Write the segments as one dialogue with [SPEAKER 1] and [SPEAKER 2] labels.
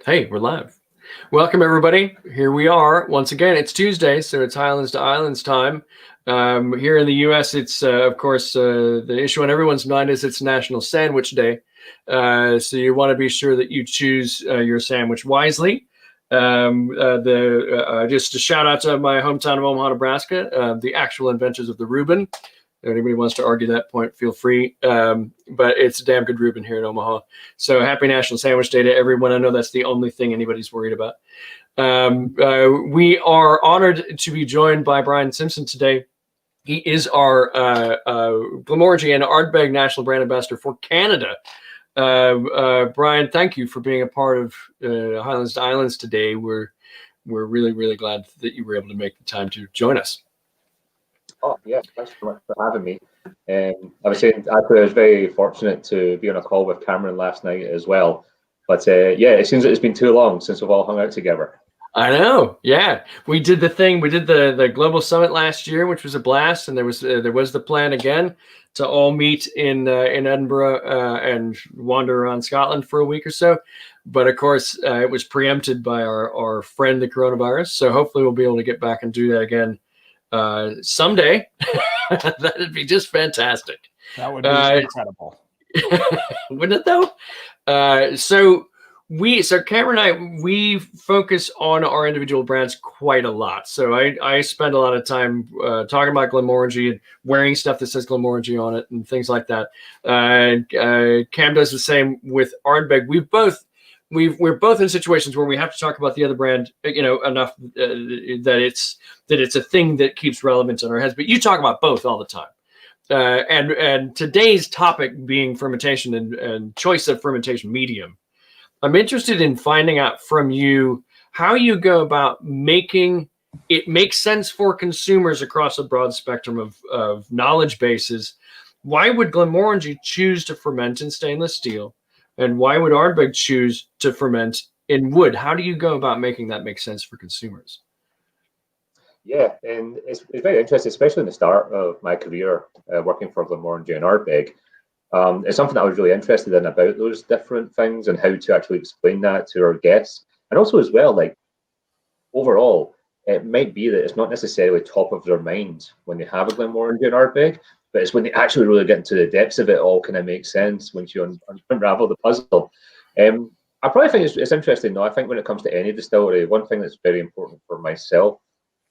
[SPEAKER 1] Hey, we're live. Welcome, everybody. Here we are. Once again, it's Tuesday, so it's Highlands to Islands time. Here in the U.S., it's, of course, the issue on everyone's mind is it's National Sandwich Day. So you want to be sure that you choose your sandwich wisely. Just a shout out to my hometown of Omaha, Nebraska, the actual inventors of the Reuben. If anybody wants to argue that point, feel free. But it's a damn good Reuben here in Omaha. So happy National Sandwich Day to everyone. I know that's the only thing anybody's worried about. We are honored to be joined by Bryan Simpson today. He is our Glenmorangie Ardbeg National Brand Ambassador for Canada. Bryan, thank you for being a part of Highlands to Islands today. We're really, really glad that you were able to make the time to join us.
[SPEAKER 2] Oh, yeah, thanks so much for having me. I was saying, actually, I was very fortunate to be on a call with Cameron last night as well. But yeah, it seems like it's been too long since we've all hung out together.
[SPEAKER 1] I know. Yeah, we did the thing. We did the global summit last year, which was a blast, and there was the plan again to all meet in Edinburgh and wander around Scotland for a week or so. But of course, it was preempted by our friend the coronavirus. So hopefully, we'll be able to get back and do that again someday. That'd be just fantastic.
[SPEAKER 3] That would be incredible.
[SPEAKER 1] Wouldn't it though? So Cameron and I, we focus on our individual brands quite a lot. So I spend a lot of time talking about Glenmorangie and wearing stuff that says Glenmorangie on it and things like that. Cam does the same with Ardbeg. We're both in situations where we have to talk about the other brand, enough that it's a thing that keeps relevance in our heads. But you talk about both all the time. And today's topic being fermentation and choice of fermentation medium. I'm interested in finding out from you how you go about making it make sense for consumers across a broad spectrum of knowledge bases. Why would Glenmorangie choose to ferment in stainless steel? And why would Ardbeg choose to ferment in wood? How do you go about making that make sense for consumers?
[SPEAKER 2] Yeah, and it's very interesting, especially in the start of my career working for Glenmorangie and Ardbeg. It's something that I was really interested in about those different things and how to actually explain that to our guests. And also as well, like overall, it might be that it's not necessarily top of their mind when they have a Glenmorangie and Ardbeg, but it's when they actually really get into the depths of it all kind of makes sense once you unravel the puzzle. I probably think it's interesting though. I think when it comes to any distillery, one thing that's very important for myself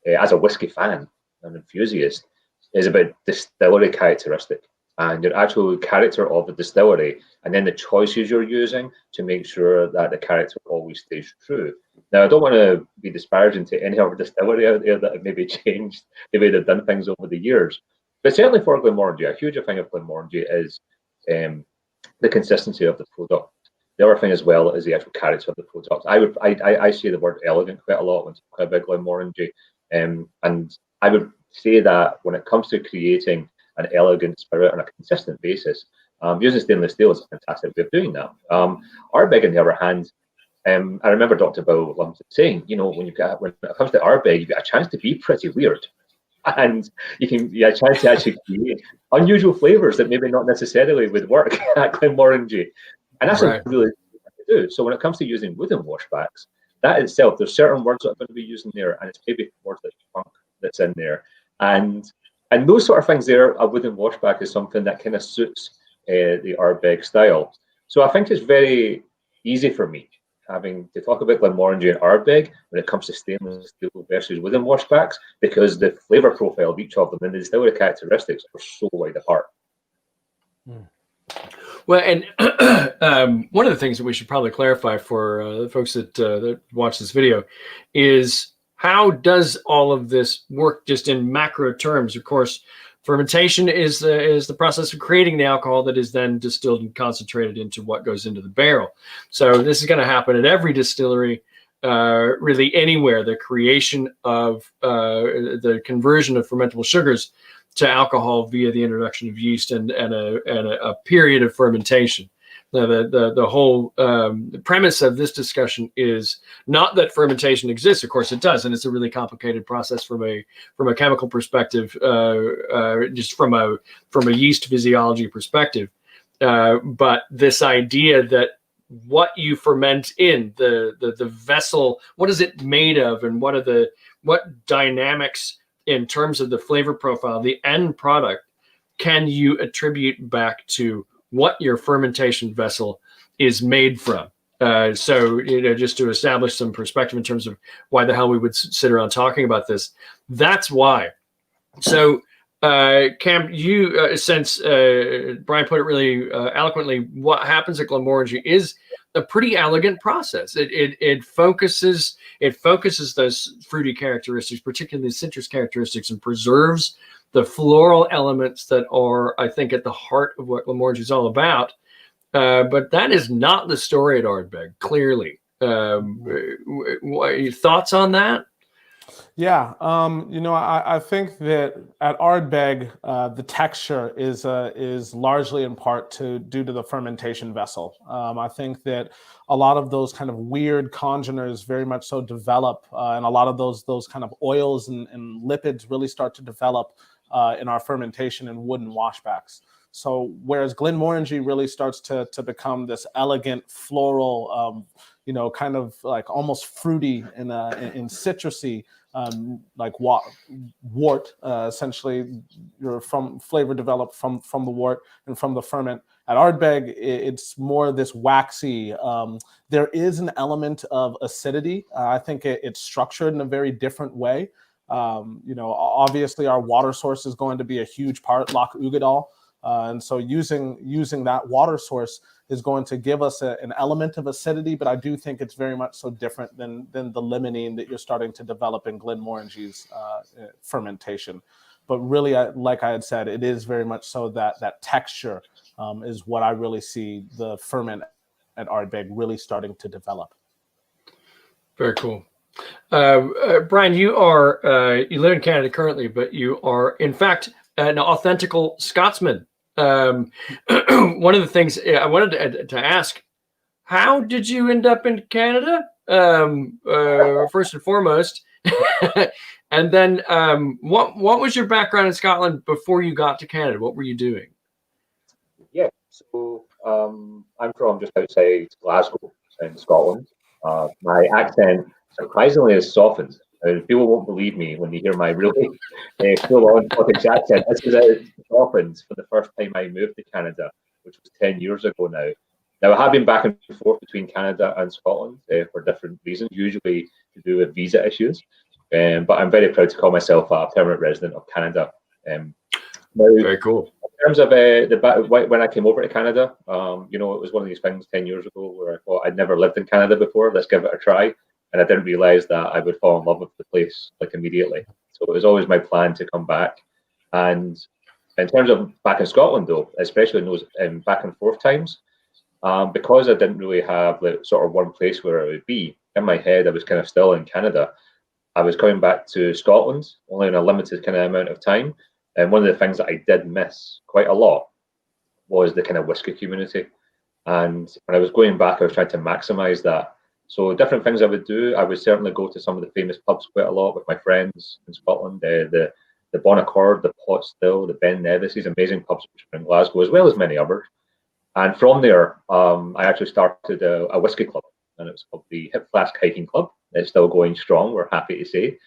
[SPEAKER 2] as a whiskey fan and enthusiast is about distillery characteristic and your actual character of the distillery, and then the choices you're using to make sure that the character always stays true. Now, I don't want to be disparaging to any other distillery out there that have maybe changed the way they've done things over the years. But certainly for Glenmorangie, a huge thing of Glenmorangie is the consistency of the product. The other thing as well is the actual character of the product. I say the word elegant quite a lot when talking about Glenmorangie, and I would say that when it comes to creating an elegant spirit on a consistent basis, using stainless steel is a fantastic way of doing that. Ardbeg, on the other hand, I remember Dr. Bill Lumsden saying, when it comes to Ardbeg, you get a chance to be pretty weird. And you get a chance to actually create unusual flavors that maybe not necessarily would work at Glenmorangie. And that's right. Really to do. So when it comes to using wooden washbacks, that itself, there's certain words that I'm going to be using there, and it's maybe words like funk that's in there. And those sort of things there, a wooden washback is something that kind of suits the Ardbeg style. So I think it's very easy for me having to talk about Glenmorangie and Ardbeg when it comes to stainless steel versus wooden washbacks, because the flavour profile of each of them and the distillery characteristics are so wide apart.
[SPEAKER 1] Well, and one of the things that we should probably clarify for the folks that watch this video is how does all of this work just in macro terms? Of course, fermentation is the process of creating the alcohol that is then distilled and concentrated into what goes into the barrel. So this is going to happen at every distillery, really anywhere. The creation of the conversion of fermentable sugars to alcohol via the introduction of yeast and a period of fermentation. Now, the whole premise of this discussion is not that fermentation exists. Of course, it does, and it's a really complicated process from a chemical perspective, just from a yeast physiology perspective. But this idea that what you ferment in the vessel. What is it made of, and what dynamics in terms of the flavor profile, the end product, can you attribute back to what your fermentation vessel is made from? So, just to establish some perspective in terms of why the hell we would sit around talking about this. That's why. So, Cam, you, since Bryan put it really eloquently, what happens at Glenmorangie is a pretty elegant process. It focuses those fruity characteristics, particularly the citrus characteristics, and preserves the floral elements that are, I think, at the heart of what Glenmorangie is all about. But that is not the story at Ardbeg, clearly. Thoughts on that?
[SPEAKER 3] Yeah, I think that at Ardbeg, the texture is largely in part due to the fermentation vessel. I think that a lot of those kind of weird congeners very much so develop, and a lot of those kind of oils and lipids really start to develop in our fermentation in wooden washbacks. So whereas Glenmorangie really starts to become this elegant floral, kind of like almost fruity and citrusy, like wort, essentially, from flavor developed from the wort and from the ferment. At Ardbeg, it's more this waxy. There is an element of acidity. I think it's structured in a very different way. Obviously our water source is going to be a huge part, Loch Ugadal. And so using that water source is going to give us an element of acidity, but I do think it's very much so different than the limonene that you're starting to develop in Glenmorangie's fermentation. But really, like I had said, it is very much so that texture is what I really see the ferment at Ardbeg really starting to develop.
[SPEAKER 1] Very cool. Bryan, you live in Canada currently, but you are in fact an authentical Scotsman. One of the things I wanted to ask, how did you end up in Canada? First and foremost, and then what was your background in Scotland before you got to Canada? What were you doing?
[SPEAKER 2] Yeah, so I'm from just outside Glasgow in Scotland. My accent surprisingly has softened. People won't believe me when they hear my really full-on Scottish accent. This is it softened for the first time I moved to Canada, which was 10 years ago now. Now, I have been back and forth between Canada and Scotland for different reasons, usually to do with visa issues. But I'm very proud to call myself a permanent resident of Canada. Now,
[SPEAKER 1] very cool.
[SPEAKER 2] In terms of when I came over to Canada, it was one of these things 10 years ago where I thought I'd never lived in Canada before. Let's give it a try. And I didn't realize that I would fall in love with the place like immediately. So it was always my plan to come back. And in terms of back in Scotland, though, especially in those back and forth times, because I didn't really have sort of one place where I would be, in my head, I was kind of still in Canada. I was coming back to Scotland only in a limited kind of amount of time. And one of the things that I did miss quite a lot was the kind of whiskey community. And when I was going back, I was trying to maximize that. So different things I would do, I would certainly go to some of the famous pubs quite a lot with my friends in Scotland, the Bon Accord, the Pot Still, the Ben Nevis, these amazing pubs in Glasgow, as well as many others. And from there, I actually started a whiskey club, and it was called the Hip Flask Hiking Club. It's still going strong, we're happy to say.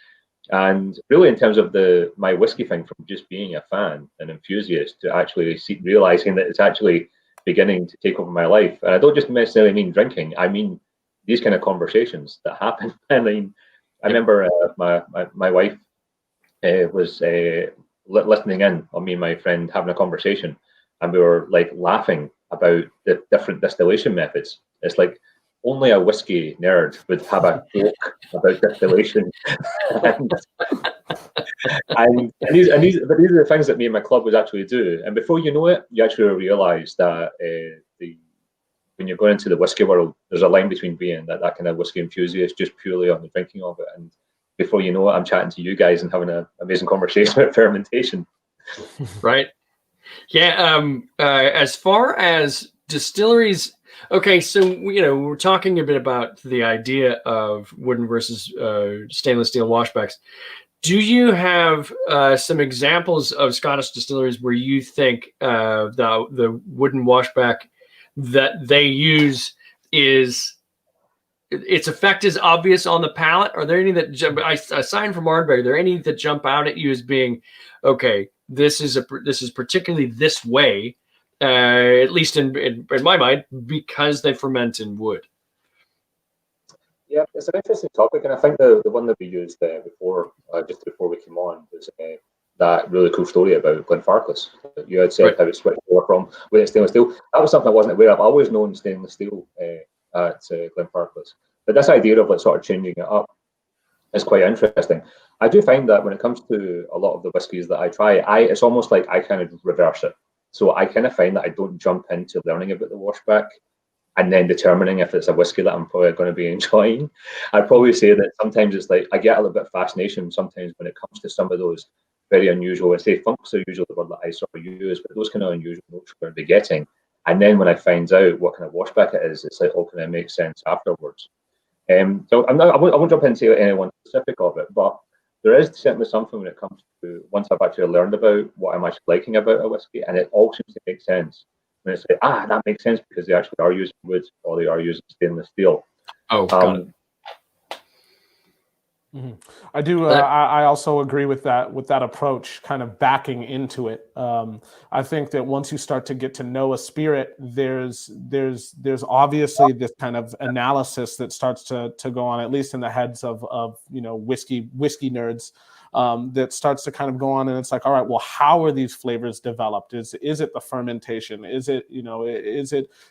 [SPEAKER 2] And really, in terms of my whiskey thing, from just being a fan and enthusiast to actually realizing that it's actually beginning to take over my life. And I don't just necessarily mean drinking, I mean these kind of conversations that happen. I mean, I remember my wife was listening in on me and my friend having a conversation, and we were like laughing about the different distillation methods. It's like only a whiskey nerd would have a joke about distillation. and these are the things that me and my club would actually do. And before you know it, you actually realize that when you're going into the whiskey world, there's a line between being that kind of whiskey enthusiast just purely on the drinking of it, and before you know it, I'm chatting to you guys and having an amazing conversation about fermentation.
[SPEAKER 1] Right. Yeah. As far as distilleries, okay, so we're talking a bit about the idea of wooden versus stainless steel washbacks. Do you have some examples of Scottish distilleries where you think the wooden washback that they use is its effect is obvious on the palate? Are there any that jump, aside from Ardbeg, are there any that jump out at you as being, okay, this is particularly this way, at least in my mind, because they ferment in wood?
[SPEAKER 2] Yeah, it's an interesting topic, and I think the one that we used before, just before we came on, was that really cool story about Glenfarclas. You had said how it switched over from with stainless steel. That was something I wasn't aware of. I always known stainless steel at Glenfarclas, but this idea of like sort of changing it up is quite interesting. I do find that when it comes to a lot of the whiskies that I try, it's almost like I kind of reverse it. So I kind of find that I don't jump into learning about the washback and then determining if it's a whiskey that I'm probably going to be enjoying. I'd probably say that sometimes it's like I get a little bit of fascination sometimes when it comes to some of those very unusual, I say funks are usually the word that I sort of use, but those kind of unusual notes we're going to be getting. And then when I find out what kind of washback it is, it's like, oh, can it make sense afterwards? So I won't jump into any one specific of it, but there is certainly something when it comes to once I've actually learned about what I'm actually liking about a whiskey, and it all seems to make sense. When it's like, that makes sense because they actually are using wood or they are using stainless steel.
[SPEAKER 1] Oh, got it.
[SPEAKER 3] Mm-hmm. I do. I also agree with that approach, kind of backing into it. I think that once you start to get to know a spirit, there's obviously this kind of analysis that starts to go on, at least in the heads of whiskey nerds. That starts to kind of go on, and it's like, all right, well, how are these flavors developed? Is it the fermentation? Is it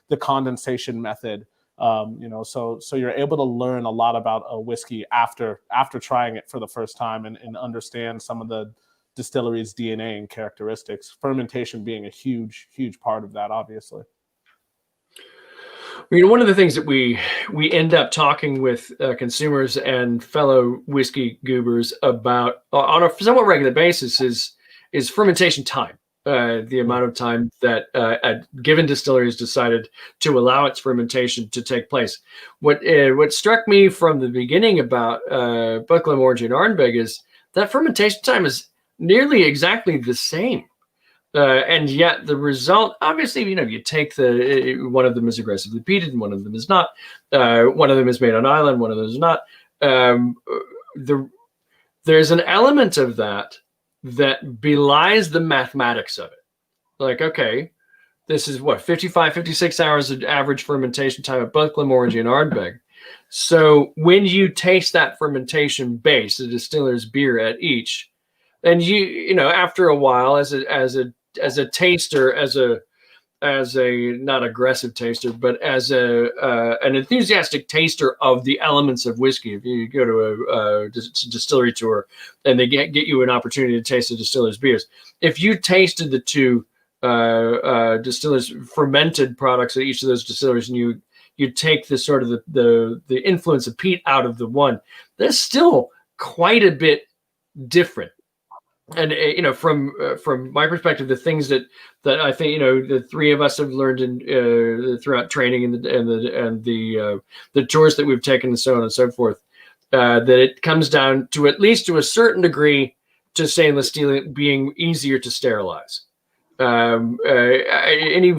[SPEAKER 3] the condensation method? So you're able to learn a lot about a whiskey after trying it for the first time and understand some of the distillery's DNA and characteristics. Fermentation being a huge part of that, obviously.
[SPEAKER 1] One of the things that we end up talking with consumers and fellow whiskey goobers about on a somewhat regular basis is fermentation time. The amount of time that a given distillery has decided to allow its fermentation to take place. What struck me from the beginning about both Glenmorangie and Ardbeg is that fermentation time is nearly exactly the same. And yet the result, obviously, you take one of them is aggressively peated and one of them is not. One of them is made on island, one of them is not. There's an element of that belies the mathematics of it. Like, okay, this is 55, 56 hours of average fermentation time at both Glenmorangie and Ardbeg. So when you taste that fermentation base, the distiller's beer at each, and after a while, as a taster, as a not aggressive taster, but as an enthusiastic taster of the elements of whiskey. If you go to a distillery tour and they get you an opportunity to taste the distiller's beers, if you tasted the two distillers' fermented products at each of those distilleries, and you take the sort of the influence of peat out of the one, there's still quite a bit different. And from my perspective, the things that I think the three of us have learned in throughout training and the tours that we've taken and so on and so forth, that it comes down to, at least to a certain degree, to stainless steel being easier to sterilize. Any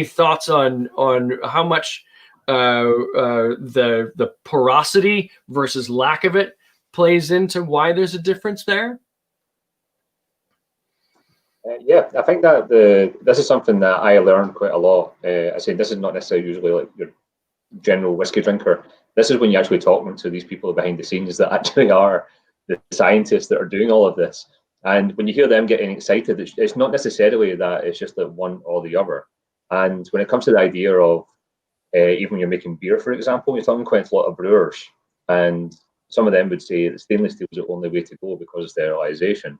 [SPEAKER 1] thoughts on how much the porosity versus lack of it plays into why there's a difference there?
[SPEAKER 2] Yeah, I think that this is something that I learned quite a lot. I say this is not necessarily usually like your general whiskey drinker. This is when you're actually talking to these people behind the scenes that actually are the scientists that are doing all of this. And when you hear them getting excited, it's not necessarily that it's just that one or the other. And when it comes to the idea of even when you're making beer, for example, you're talking quite a lot of brewers, and some of them would say that stainless steel is the only way to go because of sterilization.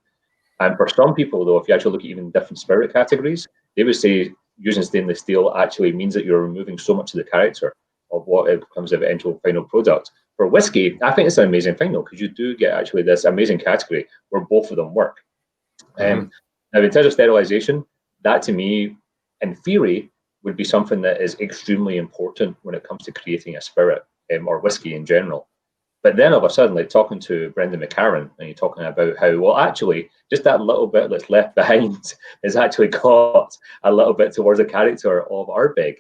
[SPEAKER 2] And for some people, though, if you actually look at even different spirit categories, they would say using stainless steel actually means that you're removing so much of the character of what it becomes the eventual final product. For whiskey, I think it's an amazing thing, though, because you do get actually this amazing category where both of them work. Now, in terms of sterilization, that to me, in theory, would be something that is extremely important when it comes to creating a spirit or whiskey in general. But then all of a sudden, like talking to Brendan McCarran, and you're talking about how, well, actually, just that little bit that's left behind has actually got a little bit towards the character of Ardbeg.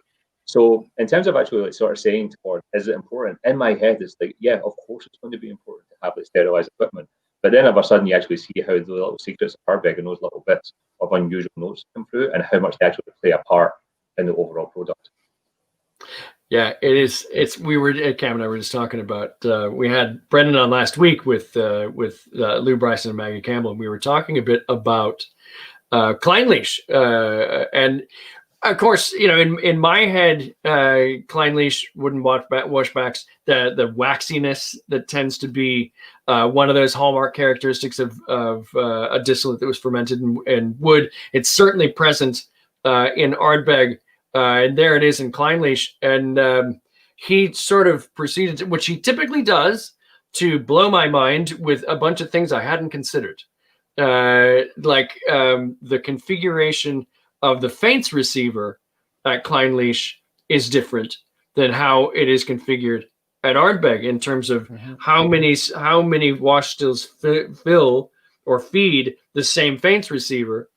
[SPEAKER 2] So in terms of actually like sort of saying toward, is it important? In my head, it's like, yeah, of course it's going to be important to have like sterilized equipment. But then all of a sudden you actually see how the little secrets of Ardbeg and those little bits of unusual notes come through and how much they actually play a part in the overall product.
[SPEAKER 1] Yeah, it is. We were Cam and I were just talking about. We had Brendan on last week with Lou Bryson and Maggie Campbell, and we were talking a bit about Kleinleash, and of course, in my head, Kleinleash wooden washbacks, the waxiness that tends to be one of those hallmark characteristics of a distillate that was fermented in wood. It's certainly present in Ardbeg. And there it is in Kleinleash. And he sort of proceeded to, which he typically does, to blow my mind with a bunch of things I hadn't considered. Like the configuration of the faints receiver at Kleinleash is different than how it is configured at Ardbeg in terms of how many wash stills fill or feed the same faints receiver.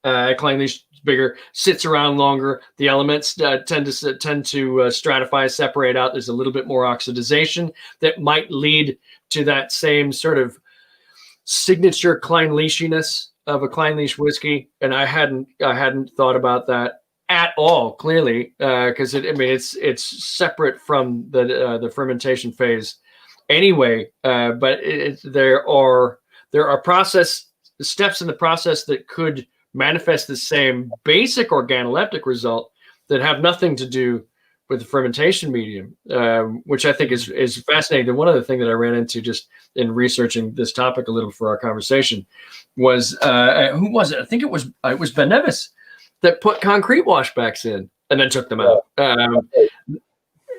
[SPEAKER 1] Kleinleash bigger, sits around longer. The elements tend to stratify, separate out. There's a little bit more oxidization that might lead to that same sort of signature Kleinleashiness of a Kleinleash whiskey. And I hadn't thought about that at all, clearly, because it's separate from the fermentation phase anyway. But there are steps in the process that could manifest the same basic organoleptic result that have nothing to do with the fermentation medium, which I think is fascinating. And one other thing that I ran into just in researching this topic a little for our conversation was who was it? I think it was Ben Nevis that put concrete washbacks in and then took them out.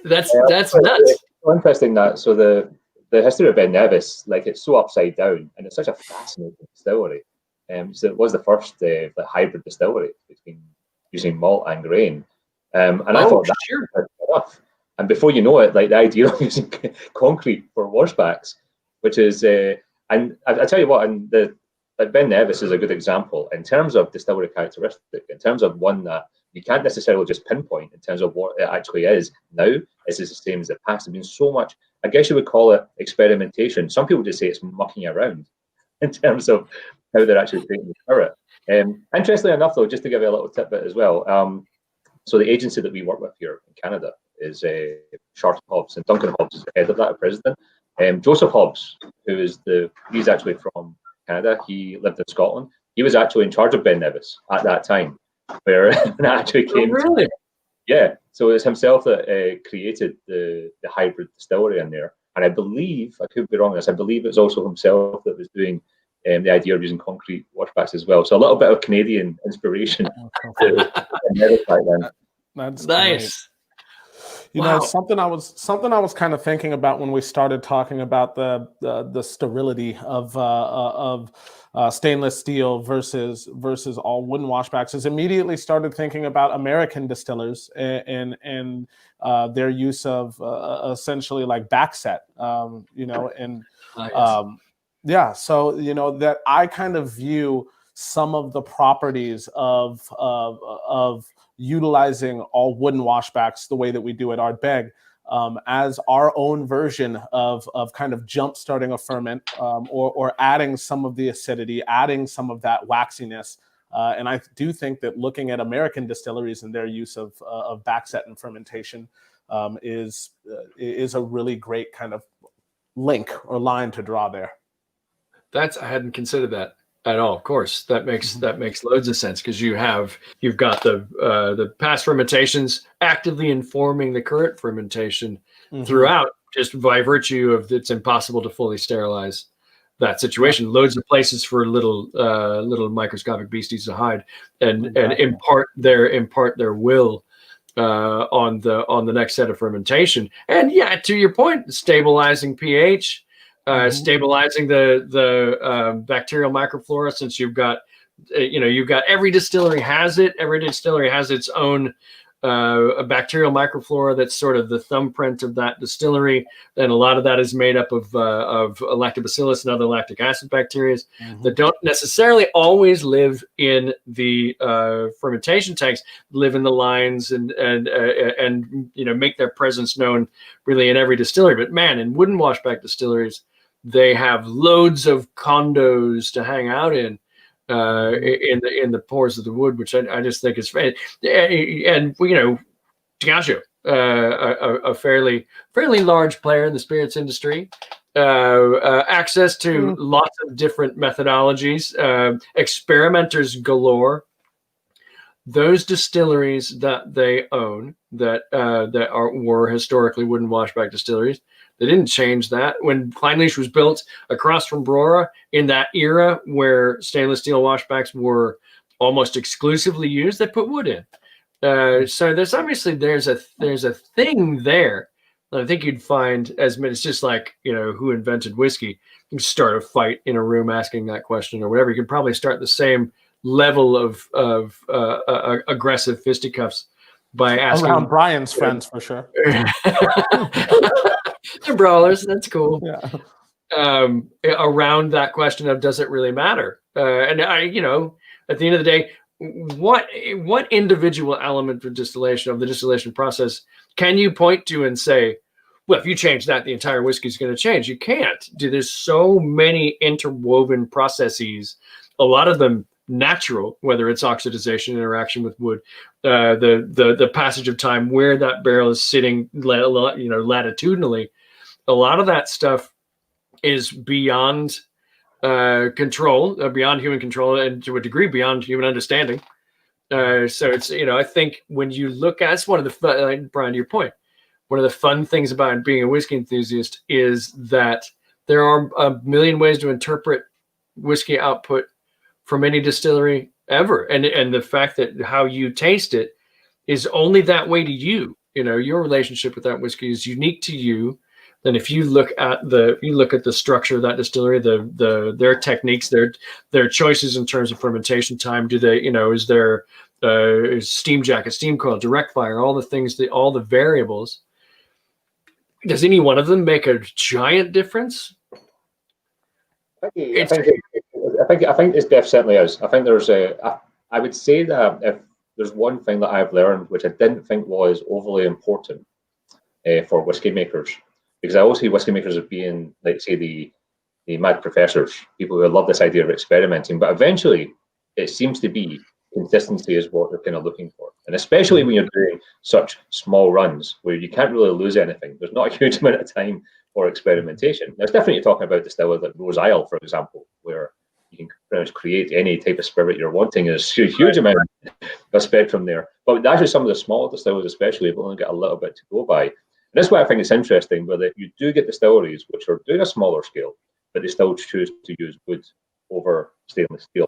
[SPEAKER 1] That's nuts.
[SPEAKER 2] It's so interesting that the history of Ben Nevis, like it's so upside down, and it's such a fascinating distillery. So it was the first hybrid distillery between using malt and grain. And I thought that was enough. And before you know it, like the idea of using concrete for washbacks, which is, and I tell you what, and Ben Nevis is a good example in terms of distillery characteristic, in terms of one that you can't necessarily just pinpoint in terms of what it actually is now. It's the same as the past. There's been so much, I guess you would call it experimentation. Some people just say it's mucking around in terms of how they're actually creating the spirit. Interestingly enough, though, just to give you a little tidbit as well, so the agency that we work with here in Canada is Charlton Hobbs, and Duncan Hobbs is the head of that, president. Joseph Hobbs, he's actually from Canada. He lived in Scotland. He was actually in charge of Ben Nevis at that time, where it actually came.
[SPEAKER 1] Oh, really?
[SPEAKER 2] Yeah. So it's himself that created the hybrid distillery in there. And I believe, I could be wrong on this, I believe it's also himself that was doing the idea of using concrete washbacks as well. So a little bit of Canadian inspiration.
[SPEAKER 3] That's
[SPEAKER 1] nice.
[SPEAKER 3] Great. You know, something I was kind of thinking about when we started talking about the sterility of stainless steel versus all wooden washbacks is immediately started thinking about American distillers and their use of essentially like backset, yeah. So, that I kind of view some of the properties of utilizing all wooden washbacks the way that we do at Ardbeg as our own version of kind of jump starting a ferment or adding some of the acidity, adding some of that waxiness. And I do think that looking at American distilleries and their use of backset and fermentation is a really great kind of link or line to draw there.
[SPEAKER 1] I hadn't considered that at all. Of course, that makes loads of sense because you've got the past fermentations actively informing the current fermentation throughout, just by virtue of it's impossible to fully sterilize that situation. Yeah. Loads of places for little microscopic beasties to hide and impart their will on the next set of fermentation. And yeah, to your point, stabilizing pH. Stabilizing the bacterial microflora, since you've got every distillery has it. Every distillery has its own a bacterial microflora that's sort of the thumbprint of that distillery. And a lot of that is made up of lactobacillus and other lactic acid bacteria that don't necessarily always live in the fermentation tanks, live in the lines and make their presence known really in every distillery. But man, in wooden washback distilleries, they have loads of condos to hang out in the pores of the wood, which I just think is and Diageo, a fairly large player in the spirits industry, access to lots of different methodologies, experimenters galore. Those distilleries that they own that were historically wooden washback distilleries, they didn't change that. When Kleinlich was built across from Brora in that era where stainless steel washbacks were almost exclusively used, they put wood in. So there's a thing there. I think you'd find it's just like, who invented whiskey? You can start a fight in a room asking that question or whatever. You could probably start the same level of aggressive fisticuffs by asking
[SPEAKER 3] around Brian's friends for sure.
[SPEAKER 1] They're brawlers. That's cool.
[SPEAKER 3] Yeah.
[SPEAKER 1] Around that question of does it really matter? And at the end of the day, what individual element of the distillation process can you point to and say, well, if you change that, the entire whiskey is going to change? You can't. There's so many interwoven processes, a lot of them natural, whether it's oxidization, interaction with wood, the passage of time, where that barrel is sitting, latitudinally. A lot of that stuff is beyond control, beyond human control, and to a degree beyond human understanding. So it's, I think when you look at, it's one of the, Brian, to your point, one of the fun things about being a whiskey enthusiast is that there are a million ways to interpret whiskey output from any distillery ever. And the fact that how you taste it is only that way to you. Your relationship with that whiskey is unique to you. Then if you look at the structure of that distillery, their techniques, their choices in terms of fermentation time, do they, is there steam jacket, steam coil, direct fire, all the variables, does any one of them make a giant difference?
[SPEAKER 2] I think this def certainly is. I think I would say that if there's one thing that I've learned, which I didn't think was overly important for whiskey makers, because I always see whiskey makers as being, like, say, the mad professors, people who love this idea of experimenting, but eventually it seems to be consistency is what they're kind of looking for. And especially when you're doing such small runs where you can't really lose anything, there's not a huge amount of time for experimentation. Now, it's different you're talking about distillers like Rose Isle, for example, where you can pretty much create any type of spirit you're wanting. There's a huge amount of spectrum there. But actually some of the smaller distillers especially have only got a little bit to go by. And that's why I think it's interesting, whether you do get distilleries which are doing a smaller scale, but they still choose to use wood over stainless steel.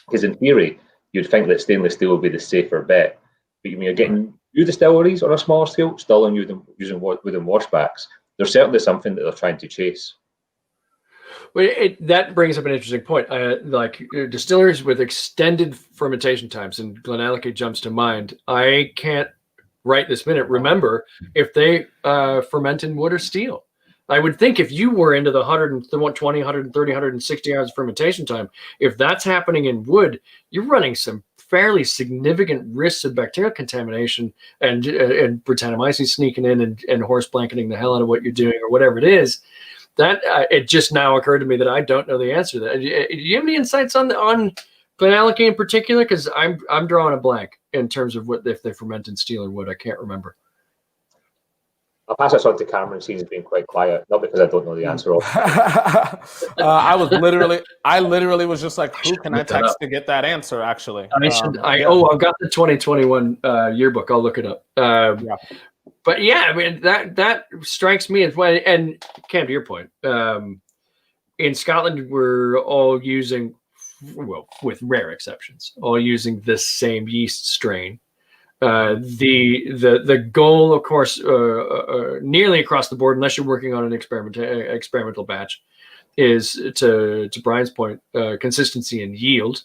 [SPEAKER 2] Because in theory, you'd think that stainless steel would be the safer bet. But when you're getting new distilleries on a smaller scale, still using wooden washbacks, there's certainly something that they're trying to chase.
[SPEAKER 1] Well, that brings up an interesting point. Distilleries with extended fermentation times, and Glenmorangie jumps to mind. I can't right this minute remember if they ferment in wood or steel. I would think if you were into the 120, 130, 160 hours of fermentation time, if that's happening in wood, you're running some fairly significant risks of bacterial contamination and Brettanomyces sneaking in and horse blanketing the hell out of what you're doing or whatever it is. That it just now occurred to me that I don't know the answer to that. Do you have any insights on Glenmorangie in particular? Because I'm drawing a blank in terms of what if they ferment in steel or wood. I can't remember.
[SPEAKER 2] I'll pass this on to Cameron. He's been quite quiet, not because I don't know the answer.
[SPEAKER 3] I literally was just like, who can I text to get that answer? Actually,
[SPEAKER 1] I've got the 2021 yearbook. I'll look it up.
[SPEAKER 3] Yeah.
[SPEAKER 1] But yeah, I mean that strikes me as well. And Cam, to your point, in Scotland, we're all using, well, with rare exceptions, all using this same yeast strain. The goal, of course, nearly across the board, unless you're working on an experimental batch, is to Brian's point, consistency and yield.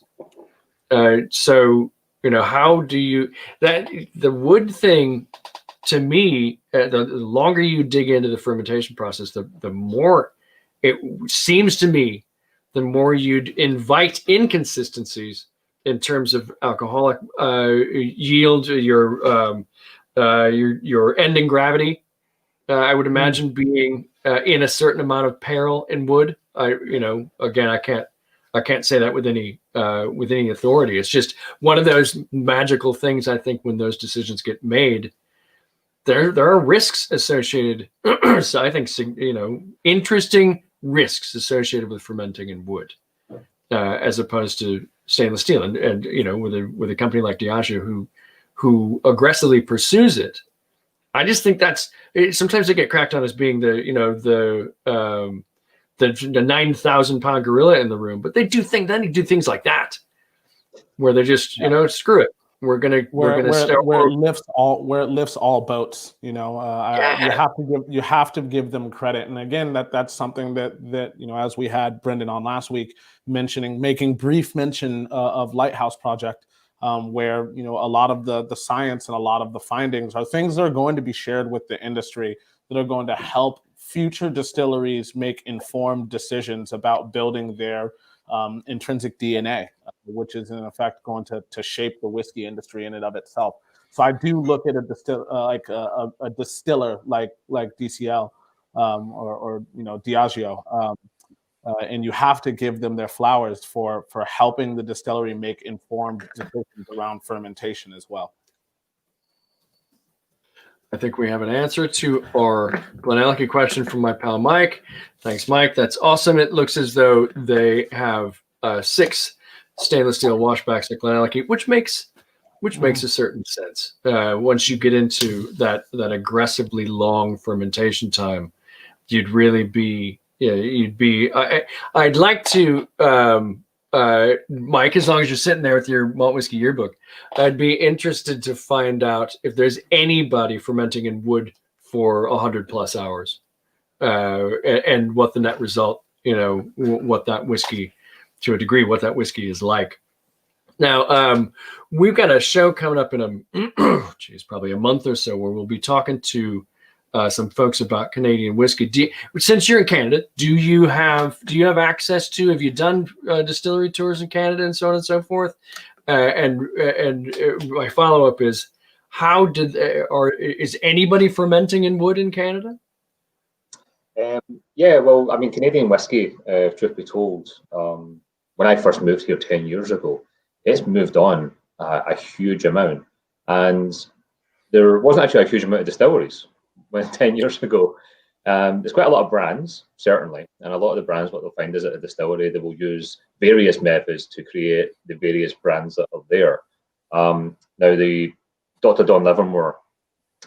[SPEAKER 1] So how do you the wood thing? To me, the longer you dig into the fermentation process, the more it seems to me, the more you'd invite inconsistencies in terms of alcoholic yield, your ending gravity. I would imagine being in a certain amount of peril in wood. Again, I can't say that with any authority. It's just one of those magical things. I think when those decisions get made, there are risks associated. So I think interesting risks associated with fermenting in wood, as opposed to stainless steel. And with a company like Diageo who aggressively pursues it, I just think sometimes they get cracked on as being the 9,000-pound gorilla in the room, but they do things like that, where they just screw it. We're gonna start
[SPEAKER 3] where it lifts all boats. You have to give them credit. And again, that's something that as we had Brendan on last week making brief mention of Lighthouse Project, where a lot of the science and a lot of the findings are things that are going to be shared with the industry that are going to help future distilleries make informed decisions about building their intrinsic DNA, which is in effect going to shape the whiskey industry in and of itself. So I do look at a distiller like DCL or Diageo, and you have to give them their flowers for helping the distillery make informed decisions around fermentation as well.
[SPEAKER 1] I think we have an answer to our Glenelg question from my pal Mike. Thanks, Mike. That's awesome. It looks as though they have 6 stainless steel washbacks at Glenelg, which makes a certain sense. Once you get into that aggressively long fermentation time, you'd really be I'd like to Mike, as long as you're sitting there with your malt whiskey yearbook, I'd be interested to find out if there's anybody fermenting in wood for 100+ hours, and what the net result, what that whiskey, to a degree, what that whiskey is like. Now, we've got a show coming up in probably a month or so, where we'll be talking to some folks about Canadian whiskey. Since you're in Canada, do you have access to? Have you done distillery tours in Canada and so on and so forth? And my follow up is, is anybody fermenting in wood in Canada?
[SPEAKER 2] Yeah, well, I mean, Canadian whiskey, truth be told, when I first moved here 10 years ago, it's moved on a huge amount, and there wasn't actually a huge amount of distilleries. When 10 years ago, there's quite a lot of brands, certainly, and a lot of the brands, what they'll find is at a distillery, they will use various methods to create the various brands that are there. Now, the Dr. Don Livermore,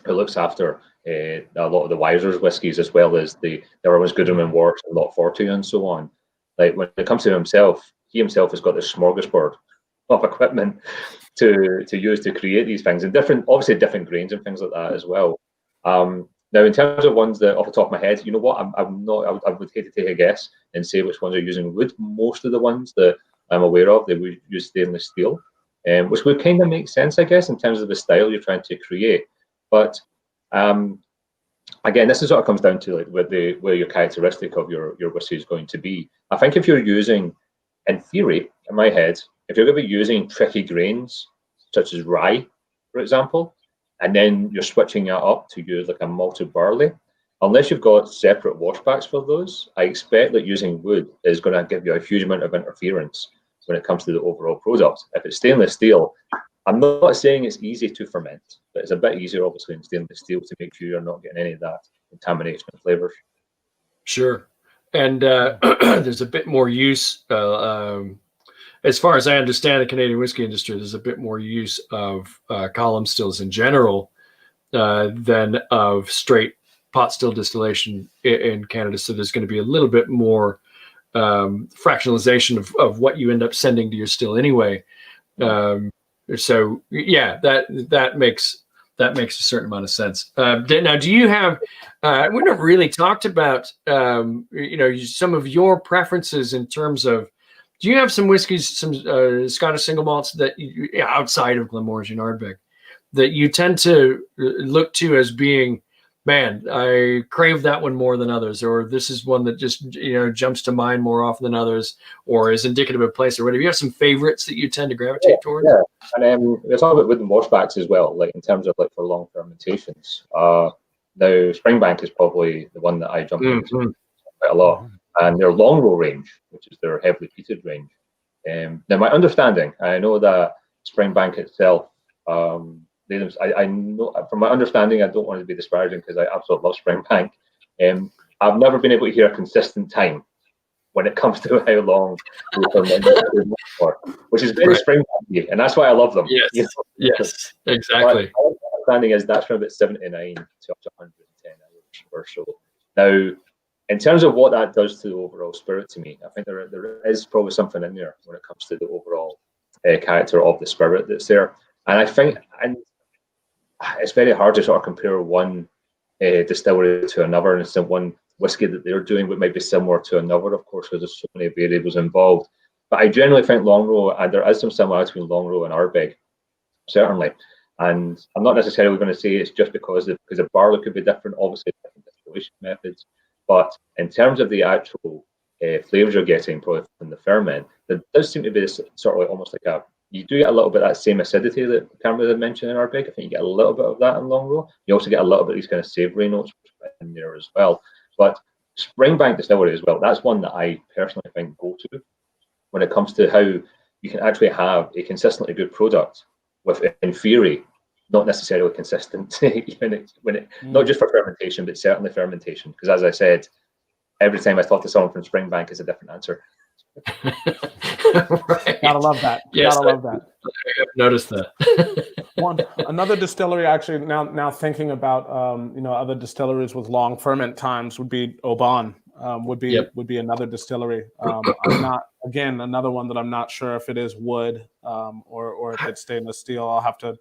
[SPEAKER 2] who looks after a lot of the Wiser's whiskies, as well as the Irwin's Goodman Works and Lot 40 and so on. Like, when it comes to himself, he himself has got this smorgasbord of equipment to use to create these things, and obviously different grains and things like that as well. Now, in terms of ones that, off the top of my head, you know what, I'm not. I would hate to take a guess and say which ones are using wood. Most of the ones that I'm aware of, they would use stainless steel, which would kind of make sense, I guess, in terms of the style you're trying to create. But again, this is what it comes down to, like where your characteristic of your whiskey is going to be. I think if you're using, in theory, in my head, if you're going to be using tricky grains such as rye, for example, and then you're switching that up to use like a malted barley, unless you've got separate washbacks for those, I expect that using wood is going to give you a huge amount of interference when it comes to the overall product. If it's stainless steel, I'm not saying it's easy to ferment, but it's a bit easier, obviously, in stainless steel to make sure you're not getting any of that contamination of flavors.
[SPEAKER 1] Sure. And there's a bit more use, as far as I understand the Canadian whiskey industry, there's a bit more use of column stills in general than of straight pot still distillation in Canada. So there's going to be a little bit more fractionalization of what you end up sending to your still anyway. So yeah, that makes a certain amount of sense. Now, do you have? We never really talked about some of your preferences in terms of do you have some whiskeys, some Scottish single malts that outside of Glenmorangie and Ardbeg that you tend to look to as being, man, I crave that one more than others, or this is one that just jumps to mind more often than others, or is indicative of a place or whatever? You have some favorites that you tend to gravitate towards?
[SPEAKER 2] Yeah, and we're talking about wooden washbacks as well, like in terms of like for long fermentations. Now, Springbank is probably the one that I jump into quite a lot, and their long row range, which is their heavily peated range. Now, my understanding, I know that Springbank itself, I know from my understanding, I don't want to be disparaging because I absolutely love Springbank. I've never been able to hear a consistent time when it comes to how long they ferment for, which is very Springbank, and that's why I love them.
[SPEAKER 1] Yes, yes, exactly.
[SPEAKER 2] My understanding is that's from about 79 to up to 110 hours or so. Now, in terms of what that does to the overall spirit to me, I think there is probably something in there when it comes to the overall character of the spirit that's there. And I think it's very hard to sort of compare one distillery to another, and some one whiskey that they're doing what might be similar to another, of course, because there's so many variables involved. But I generally think Longrow, and there is some similarity between Longrow and Ardbeg, certainly. And I'm not necessarily going to say it's just because the barley could be different, obviously different distillation methods. But in terms of the actual flavors you're getting probably from the ferment, there does seem to be this sort of like almost like you do get a little bit of that same acidity that Cameron had mentioned in Ardbeg. I think you get a little bit of that in Longrow. You also get a little bit of these kind of savoury notes in there as well. But Springbank Distillery as well, that's one that I personally think go to when it comes to how you can actually have a consistently good product with, in theory, not necessarily consistent not just for fermentation, but certainly fermentation. Because as I said, every time I talk to someone from Springbank, it's a different answer.
[SPEAKER 3] Right. Gotta love that.
[SPEAKER 1] Yes,
[SPEAKER 3] gotta love that.
[SPEAKER 1] I've noticed that.
[SPEAKER 3] Another distillery, actually, now thinking about other distilleries with long ferment times would be Oban. Would be another distillery. I'm not, again, another one that I'm not sure if it is wood or if it's stainless steel. I'll have to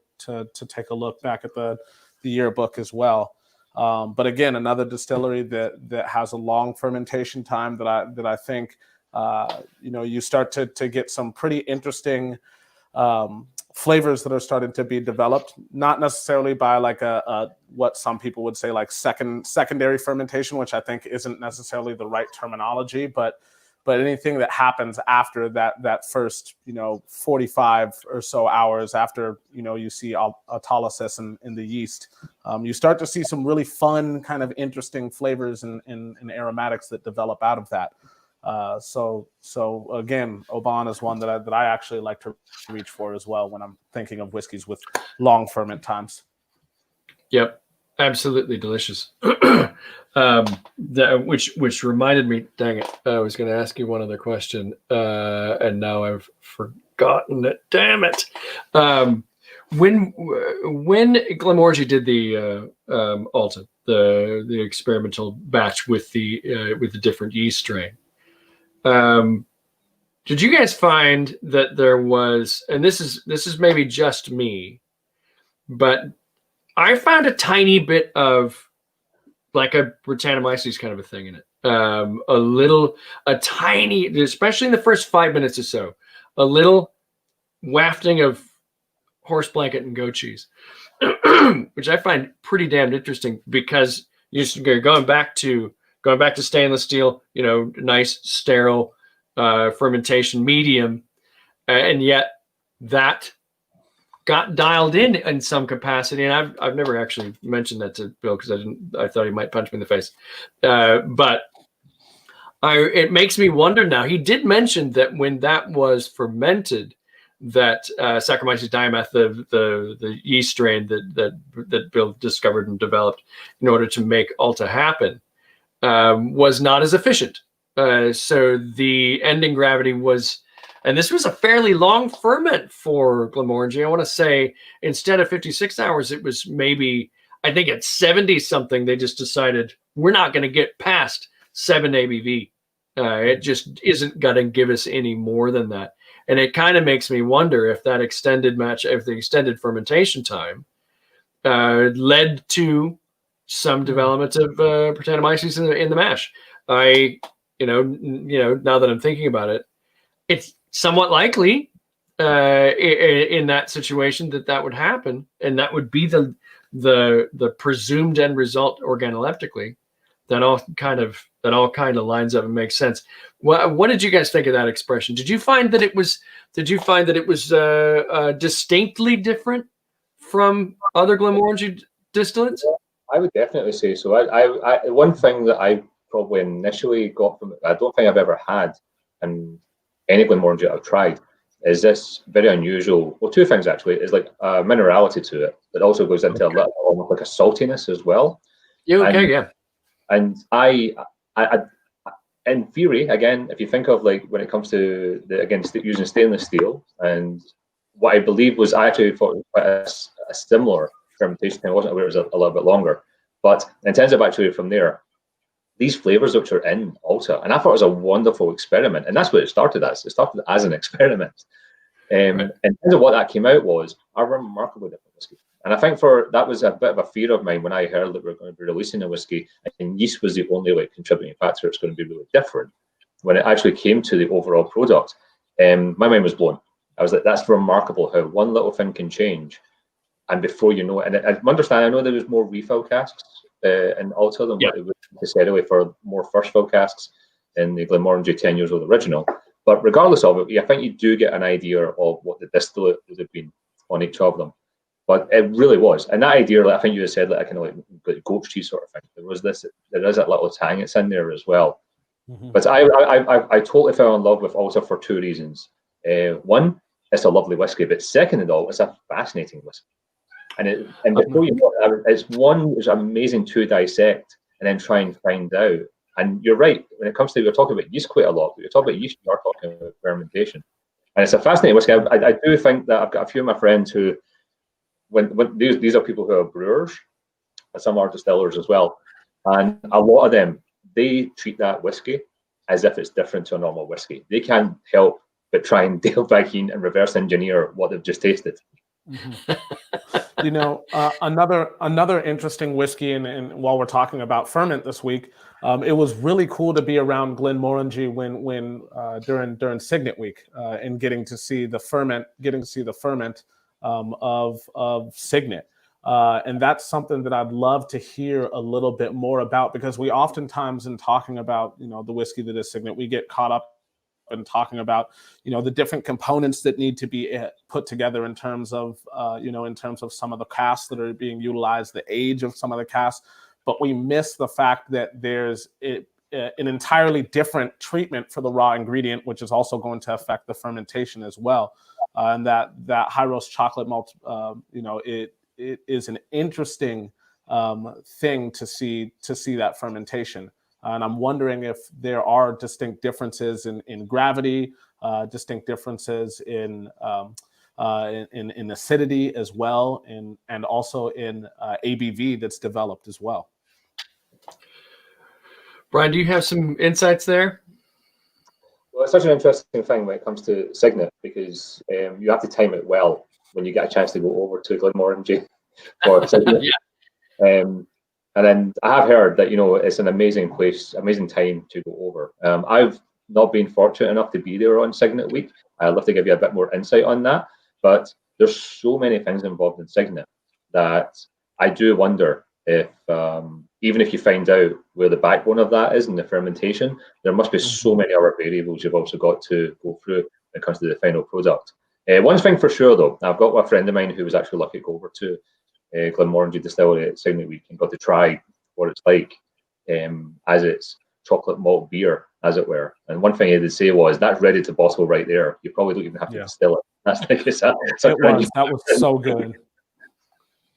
[SPEAKER 3] take a look back at the yearbook as well. But again, another distillery that has a long fermentation time that I think you start to get some pretty interesting flavors that are starting to be developed, not necessarily by like a what some people would say like secondary fermentation, which I think isn't necessarily the right terminology, but anything that happens after that first 45 or so hours after you see autolysis in the yeast, you start to see some really fun kind of interesting flavors and aromatics that develop out of that. So again, Oban is one that I actually like to reach for as well when I'm thinking of whiskeys with long ferment times. Yep,
[SPEAKER 1] absolutely delicious. Which reminded me, dang it, I was going to ask you one other question, and now I've forgotten it. Damn it! When Glenmorangie did the Alta, the experimental batch with the different yeast strain. Did you guys find that there was, and this is maybe just me, but I found a tiny bit of like a Brettanomyces kind of a thing in it. A tiny, especially in the first 5 minutes or so, a little wafting of horse blanket and goat cheese, which I find pretty damn interesting because you're going back to stainless steel, nice sterile fermentation medium, and yet that got dialed in some capacity. And I've never actually mentioned that to Bill because I thought he might punch me in the face. But it makes me wonder now. He did mention that when that was fermented, that Saccharomyces diameth, the yeast strain that Bill discovered and developed in order to make Alta happen, was not as efficient. So the ending gravity was, and this was a fairly long ferment for Glenmorangie. I want to say instead of 56 hours, it was maybe, I think at 70 something, they just decided we're not going to get past 7 ABV. It just isn't going to give us any more than that. And it kind of makes me wonder if the extended fermentation time led to some development of Brettanomyces in the mash. Now that I'm thinking about it, it's somewhat likely in that situation that would happen, and that would be the presumed end result organoleptically. That all kind of lines up and makes sense. What did you guys think of that expression? Did you find that it was distinctly different from other Glenmorangie distillates?
[SPEAKER 2] I would definitely say so. I one thing that I probably initially got from it, I don't think I've ever had, and any Glenmorangie I've tried, is this very unusual. Well, two things actually. Is like a minerality to it that also goes into a little almost like a saltiness as well.
[SPEAKER 1] Yeah. Okay.
[SPEAKER 2] And,
[SPEAKER 1] yeah.
[SPEAKER 2] And I, in theory, again, if you think of like when it comes to using stainless steel, and what I believe was I actually thought it was quite a similar fermentation. I wasn't aware it was a little bit longer, but in terms of actually from there, these flavors which are in Alta, and I thought it was a wonderful experiment, and that's what it started as. It started as an experiment.
[SPEAKER 1] Right.
[SPEAKER 2] In terms of what that came out was a remarkably different whiskey. And I think that was a bit of a fear of mine when I heard that we're going to be releasing a whiskey and yeast was the only like contributing factor. It's going to be really different. When it actually came to the overall product, my mind was blown. I was like, that's remarkable how one little thing can change, and before you know it, and I understand. I know there was more refill casks in Alta than what it was necessarily for more first fill casks in the Glenmorangie 10 years old original. But regardless of it, I think you do get an idea of what the distillate would have been on each of them. But it really was, and that idea, like I think you said, like a kind of like goat's cheese sort of thing. There is that little tang it's in there as well. Mm-hmm. But I totally fell in love with Alta for two reasons. One, it's a lovely whiskey, but second of all, it's a fascinating whiskey. And before you know it, it's amazing to dissect and then try and find out. And you're right, when it comes to, we're talking about yeast quite a lot, but you're talking about yeast, you are talking about fermentation. And it's a fascinating whiskey. I do think that I've got a few of my friends who, when these are people who are brewers, and some are distillers as well, and a lot of them, they treat that whiskey as if it's different to a normal whiskey. They can't help but try and delve back in and reverse engineer what they've just tasted.
[SPEAKER 3] Mm-hmm. Another interesting whiskey, and while we're talking about ferment this week, it was really cool to be around Glenmorangie when during Signet Week and getting to see the ferment of Signet. And that's something that I'd love to hear a little bit more about, because we oftentimes, in talking about the whiskey that is Signet, we get caught up in talking about the different components that need to be put together in terms of some of the casks that are being utilized, the age of some of the casks, but we miss the fact that there's an entirely different treatment for the raw ingredient, which is also going to affect the fermentation as well. And that high roast chocolate malt, it is an interesting thing to see that fermentation. And I'm wondering if there are distinct differences in gravity, distinct differences in acidity as well, and also in ABV that's developed as well.
[SPEAKER 1] Bryan, do you have some insights there?
[SPEAKER 2] Well, it's such an interesting thing when it comes to Signet, because you have to time it well when you get a chance to go over to Glenmorangie for Signet. And then I have heard that it's an amazing place, amazing time to go over. I've not been fortunate enough to be there on Signet Week. I'd love to give you a bit more insight on that, but there's so many things involved in Signet that I do wonder if even if you find out where the backbone of that is in the fermentation, there must be so many other variables you've also got to go through when it comes to the final product. One thing for sure, though, I've got a friend of mine who was actually lucky to go over to Glenmorangie Distillery at Signet Week and got to try what it's like as its chocolate malt beer, as it were. And one thing he did say was, that's ready to bottle right there. You probably don't even have to distill it. That's like
[SPEAKER 3] that was so good.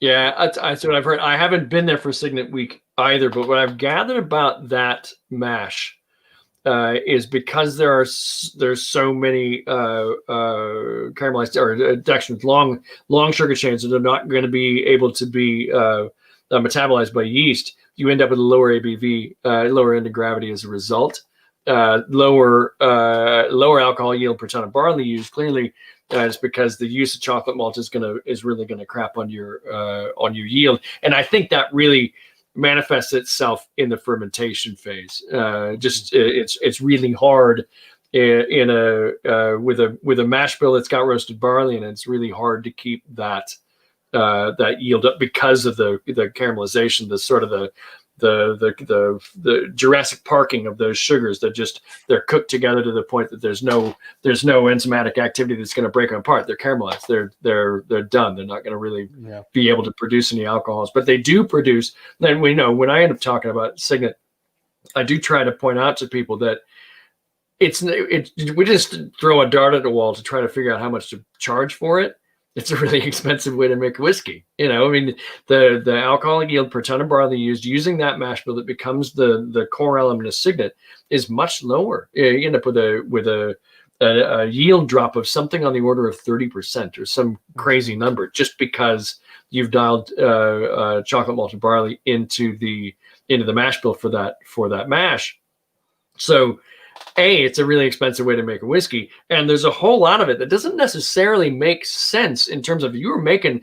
[SPEAKER 1] Yeah, that's what I've heard. I haven't been there for Signet Week either, but what I've gathered about that mash is because there's so many caramelized or dextrins, long sugar chains that are not going to be able to be metabolized by yeast. You end up with a lower ABV, lower end of gravity as a result. Lower alcohol yield per ton of barley used. Clearly, it's because the use of chocolate malt is really gonna crap on your yield, and I think that really manifests itself in the fermentation phase. It's really hard in a with a mash bill that's got roasted barley, and it's really hard to keep that yield up because of the caramelization, the sort of the Jurassic Parking of those sugars that they're cooked together to the point that there's no enzymatic activity that's going to break them apart. They're caramelized. They're done. They're not going to really be able to produce any alcohols, but they do produce. Then we know when I end up talking about Signet, I do try to point out to people that we just throw a dart at the wall to try to figure out how much to charge for it. It's a really expensive way to make whiskey. I mean, the alcoholic yield per ton of barley used using that mash bill that becomes the core element of Signet is much lower. You end up with a yield drop of something on the order of 30% or some crazy number, just because you've dialed chocolate malted barley into the mash bill for that mash. So, it's a really expensive way to make a whiskey, and there's a whole lot of it that doesn't necessarily make sense in terms of, if you were making,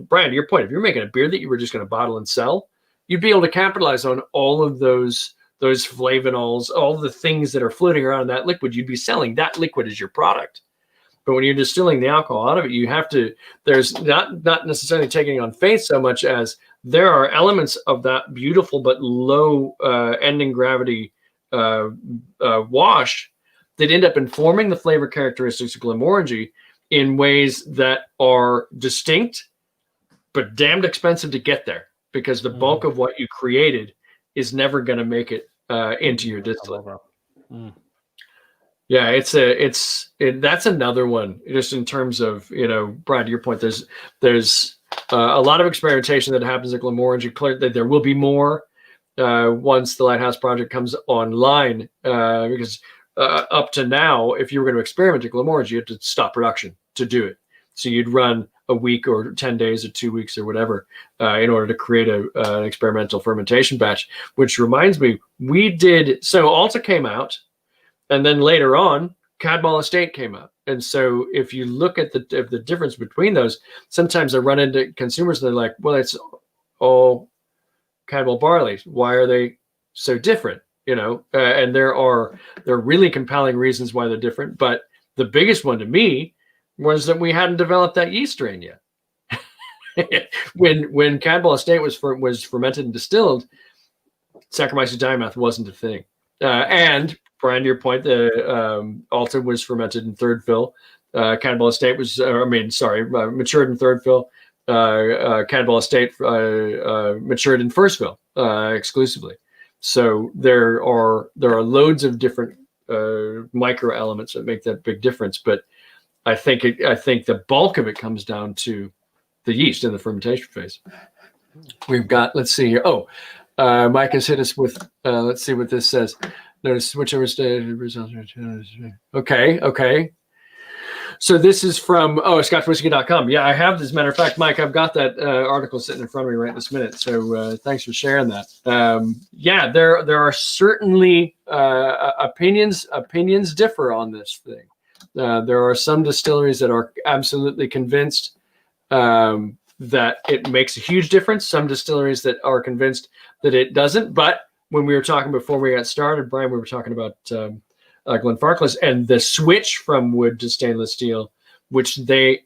[SPEAKER 1] Brian, to your point, if you're making a beer that you were just going to bottle and sell, you'd be able to capitalize on all of those flavanols, all the things that are floating around in that liquid. You'd be selling that liquid as your product. But when you're distilling the alcohol out of it, you have to, there's not necessarily taking on faith so much as there are elements of that beautiful but low ending gravity wash that end up informing the flavor characteristics of Glenmorangie in ways that are distinct but damned expensive to get there, because the bulk of what you created is never going to make it into your distillate. Yeah, that's another one, just in terms of, Brian, to your point, there's a lot of experimentation that happens at Glenmorangie. Clear that there will be more once the Lighthouse Project comes online, because up to now, if you were going to experiment at Glenmorangie, you had to stop production to do it. So you'd run a week or 10 days or 2 weeks or whatever in order to create an experimental fermentation batch. Which reminds me, so Alta came out, and then later on, Cadwell Estate came out. And so if you look at the difference between those, sometimes I run into consumers and they're like, well, it's all Cadwell barley. Why are they so different? And there are really compelling reasons why they're different. But the biggest one to me was that we hadn't developed that yeast strain yet. when Cadwell Estate was fermented and distilled, Saccharomyces diameth wasn't a thing. And Brian, to your point, the Alta was fermented in third fill. Cadwell Estate was, matured in third fill. Cadwell Estate matured in first fill exclusively. So there are loads of different micro elements that make that big difference. But I think the bulk of it comes down to the yeast in the fermentation phase. We've got, let's see here. Mike has hit us with, let's see what this says. Notice whichever state results. Okay. So this is from scotchwhiskey.com. Yeah, I have, as a matter of fact, Mike, I've got that article sitting in front of me right this minute. So thanks for sharing that. There are certainly opinions differ on this thing. There are some distilleries that are absolutely convinced that it makes a huge difference. Some distilleries that are convinced that it doesn't. But when we were talking before we got started, Brian, we were talking about Glenfarclas and the switch from wood to stainless steel, which they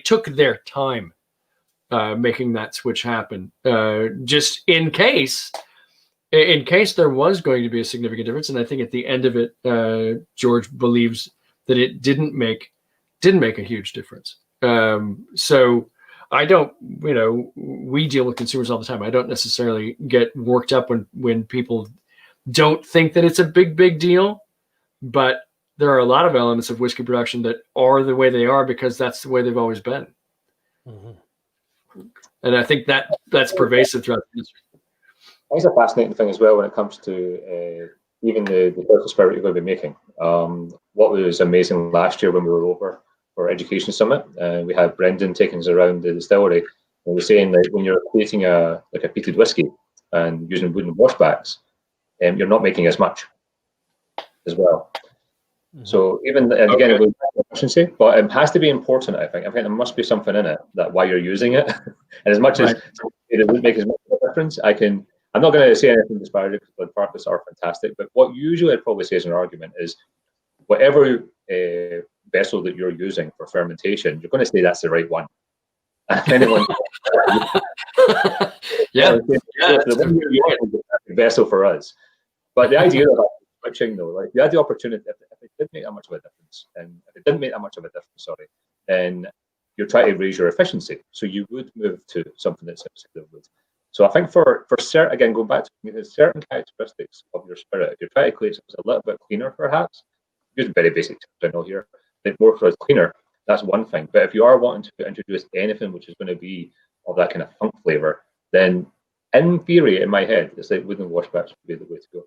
[SPEAKER 1] took their time making that switch happen, just in case there was going to be a significant difference. And I think at the end of it, George believes that it didn't make a huge difference. So I don't, we deal with consumers all the time. I don't necessarily get worked up when people don't think that it's a big deal, but there are a lot of elements of whiskey production that are the way they are because that's the way they've always been. Mm-hmm. And I think that's pervasive throughout the industry.
[SPEAKER 2] I think it's a fascinating thing as well when it comes to even the purple spirit you're going to be making. What was amazing last year when we were over for Education Summit, we had Brendan taking us around the distillery, and we were saying that when you're creating a peated whiskey and using wooden washbacks, you're not making as much as well. Mm-hmm. So even, and again, it was efficiency, but it has to be important, I think. I think there must be something in it that why you're using it. And as much as it would make as much of a difference, I'm not going to say anything disparaging because Glenfarclas are fantastic, but what usually I'd probably say as an argument is whatever vessel that you're using for fermentation, you're going to say that's the right one. Anyone,
[SPEAKER 1] yeah,
[SPEAKER 2] the vessel for us. But the idea about switching, though, like you had the opportunity, if it didn't make that much of a difference, and if it didn't make that much of a difference, then you're trying to raise your efficiency. So you would move to something that's outside of wood. So I think for certain, again, going back to certain characteristics of your spirit, if you're trying to create something a little bit cleaner, perhaps, using very basic terms I know here, think more for us cleaner, that's one thing. But if you are wanting to introduce anything which is going to be of that kind of funk flavor, then in theory, in my head, it's like wooden washbacks would be the way to go.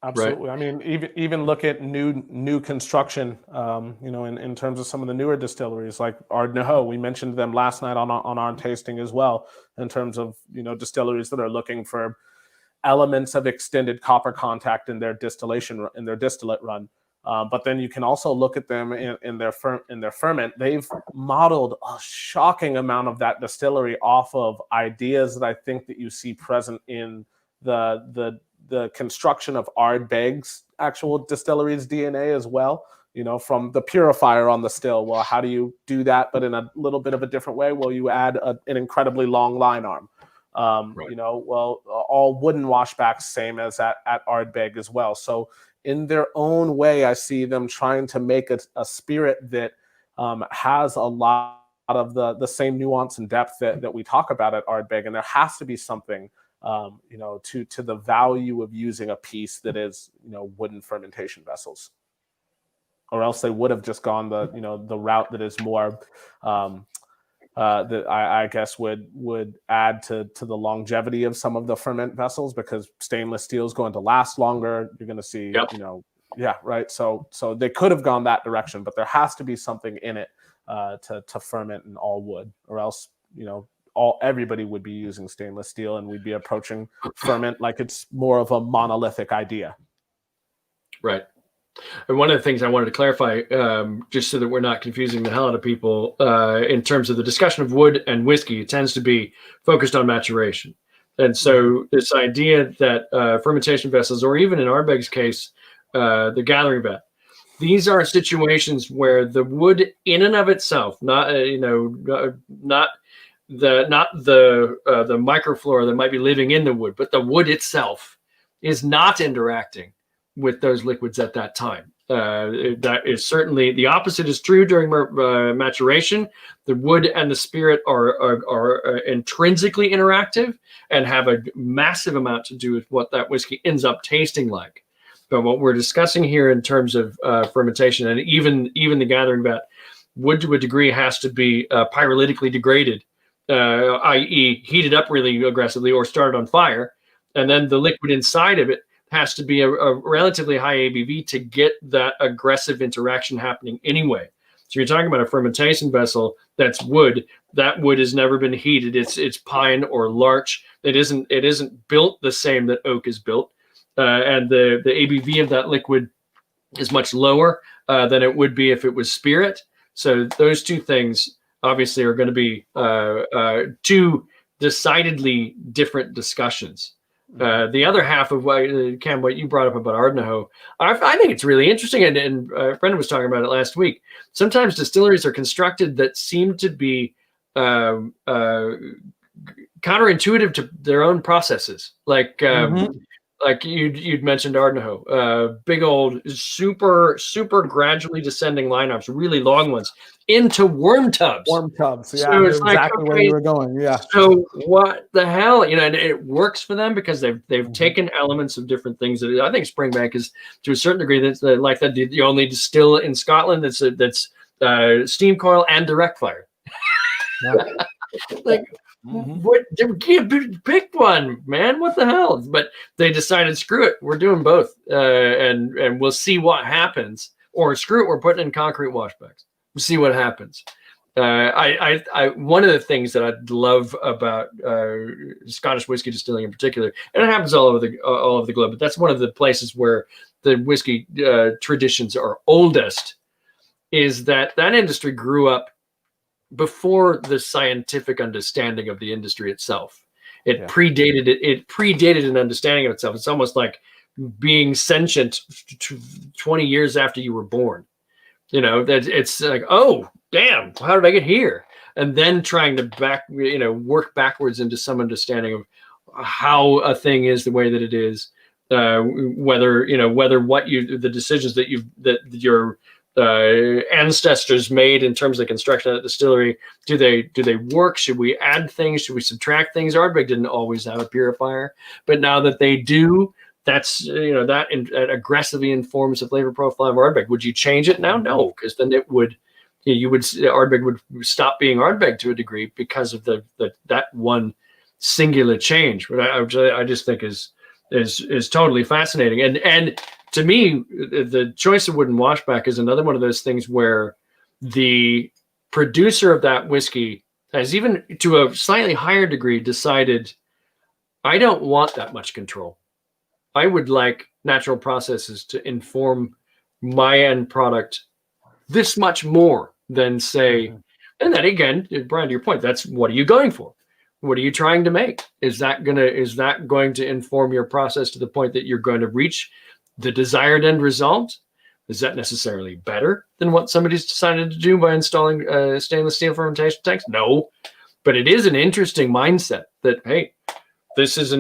[SPEAKER 3] Absolutely. Right. I mean, even look at new construction. In terms of some of the newer distilleries like Ardbeg, we mentioned them last night on our tasting as well. In terms of distilleries that are looking for elements of extended copper contact in their distillate run. But then you can also look at them in their ferment. They've modeled a shocking amount of that distillery off of ideas that I think that you see present in the construction of Ardbeg's actual distillery's DNA as well. From the purifier on the still. Well, how do you do that, but in a little bit of a different way? Well, you add an incredibly long line arm. Right. All wooden washbacks, same as at Ardbeg as well. So in their own way, I see them trying to make a spirit that has a lot of the same nuance and depth that we talk about at Ardbeg. And there has to be something, to the value of using a piece that is, wooden fermentation vessels. Or else they would have just gone the route that is more that I guess would add to the longevity of some of the ferment vessels, because stainless steel is going to last longer. You're going to see, right. So they could have gone that direction, but there has to be something in it to ferment in all wood, or else everybody would be using stainless steel, and we'd be approaching ferment like it's more of a monolithic idea.
[SPEAKER 1] Right. And one of the things I wanted to clarify, just so that we're not confusing the hell out of people, in terms of the discussion of wood and whiskey, it tends to be focused on maturation. And so this idea that fermentation vessels, or even in Ardbeg's case, the gathering vat, these are situations where the wood in and of itself, not the microflora that might be living in the wood, but the wood itself is not interacting with those liquids at that time. That is certainly the opposite is true during maturation. The wood and the spirit are intrinsically interactive and have a massive amount to do with what that whiskey ends up tasting like. But what we're discussing here in terms of fermentation, and even the gathering vat, wood to a degree has to be pyrolytically degraded, i.e. heated up really aggressively or started on fire, and then the liquid inside of it has to be a relatively high ABV to get that aggressive interaction happening anyway. So you're talking about a fermentation vessel that's wood. That wood has never been heated. It's pine or larch. It isn't built the same that oak is built, and the ABV of that liquid is much lower than it would be if it was spirit. So those two things obviously are going to be two decidedly different discussions. The other half of what you brought up about Ardbeg, I think it's really interesting, and Brendan was talking about it last week. Sometimes distilleries are constructed that seem to be counterintuitive to their own processes. Like you'd mentioned Ardbeg, big old, super gradually descending lineups, really long ones, into worm tubs.
[SPEAKER 3] Worm tubs, yeah.
[SPEAKER 1] So it's
[SPEAKER 3] exactly where you were going, yeah.
[SPEAKER 1] So what the hell, and it works for them because they've taken elements of different things. That I think Springbank is, to a certain degree, that's like that. You only distill in Scotland. That's steam coil and direct fire.
[SPEAKER 3] Yeah.
[SPEAKER 1] Like. What? Pick one, man. What the hell? But they decided, screw it, we're doing both, and we'll see what happens. Or screw it, we're putting in concrete washbacks. We'll see what happens. One of the things that I love about Scottish whiskey distilling in particular, and it happens all over the globe, but that's one of the places where the whiskey traditions are oldest, is that industry grew up before the scientific understanding of the industry itself. It predated an understanding of itself. It's almost like being sentient 20 years after you were born. You know, that it's like, oh, damn, how did I get here? And then trying to work backwards into some understanding of how a thing is the way that it is, whether the decisions that your ancestors made in terms of the construction of the distillery, do they work? Should we add things? Should we subtract things? Ardbeg didn't always have a purifier, but now that they do, that's that aggressively informs the flavor profile of Ardbeg. Would you change it now? No, because then it would. Ardbeg would stop being Ardbeg to a degree because of that one singular change. But I just think is totally fascinating. And to me, the choice of wooden washback is another one of those things where the producer of that whiskey has, even to a slightly higher degree, decided, I don't want that much control. I would like natural processes to inform my end product this much more than, say, and then again, Bryan, to your point, that's what are you going for? What are you trying to make? Is that going to inform your process to the point that you're going to reach the desired end result? Is that necessarily better than what somebody's decided to do by installing stainless steel fermentation tanks? No, but it is an interesting mindset that, hey, this is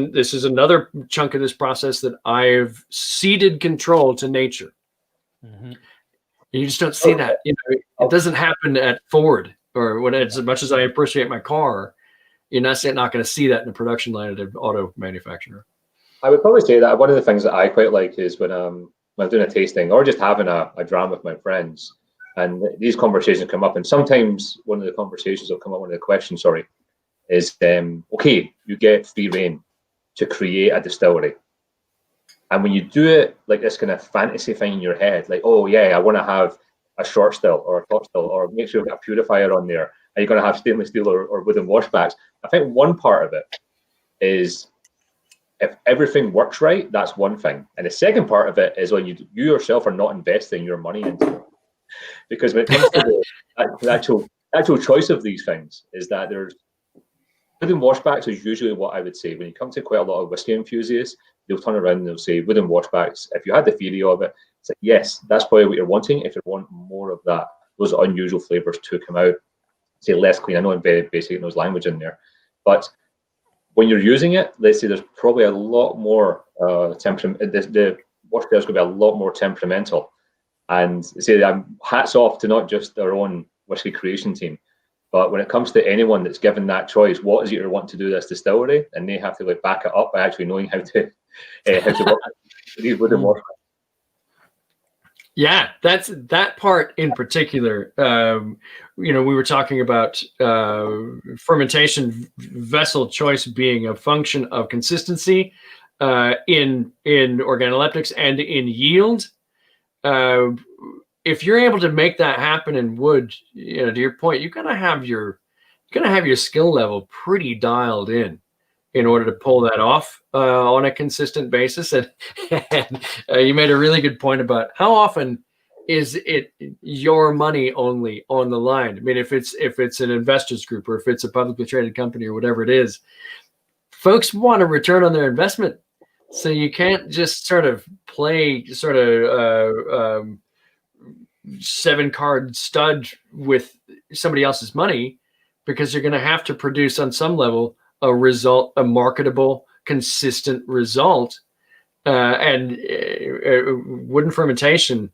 [SPEAKER 1] another chunk of this process that I've ceded control to nature. Mm-hmm. You just don't see that. It doesn't happen at Ford, or when, as much as I appreciate my car, you're not going to see that in the production line of the auto manufacturer.
[SPEAKER 2] I would probably say that one of the things that I quite like is when I'm doing a tasting or just having a dram with my friends, and these conversations come up, and sometimes one of the conversations will come up, one of the questions, is okay, you get free rein to create a distillery. And when you do it like this kind of fantasy thing in your head, like, oh yeah, I want to have a short still or a top still, or make sure you've got a purifier on there, and you're going to have stainless steel or wooden washbacks. I think one part of it is, if everything works right, that's one thing. And the second part of it is when you yourself are not investing your money into it. Because when it comes to the actual choice of these things, is that there's wooden washbacks is usually what I would say. When you come to quite a lot of whiskey enthusiasts, they'll turn around and they'll say wooden washbacks. If you had the theory of it, it's like, yes, that's probably what you're wanting. If you want more of that, those unusual flavors to come out, say less clean. I know I'm very basic and there's language in there, but when you're using it, let's say there's probably a lot more temperament. The washbacks going to be a lot more temperamental. And say hats off to not just our own whiskey creation team, but when it comes to anyone that's given that choice, what is it you want to do this distillery, and they have to like back it up by actually knowing how to work these wooden washbacks.
[SPEAKER 1] Yeah, that's that part in particular. We were talking about fermentation vessel choice being a function of consistency in organoleptics and in yield. If you're able to make that happen in wood, to your point, you're gonna have your skill level pretty dialed in order to pull that off on a consistent basis. And you made a really good point about how often is it your money only on the line. I mean, if it's an investors group or if it's a publicly traded company or whatever it is, folks want a return on their investment. So you can't just sort of play 7-card stud with somebody else's money, because you're going to have to produce on some level a marketable, consistent result. And wooden fermentation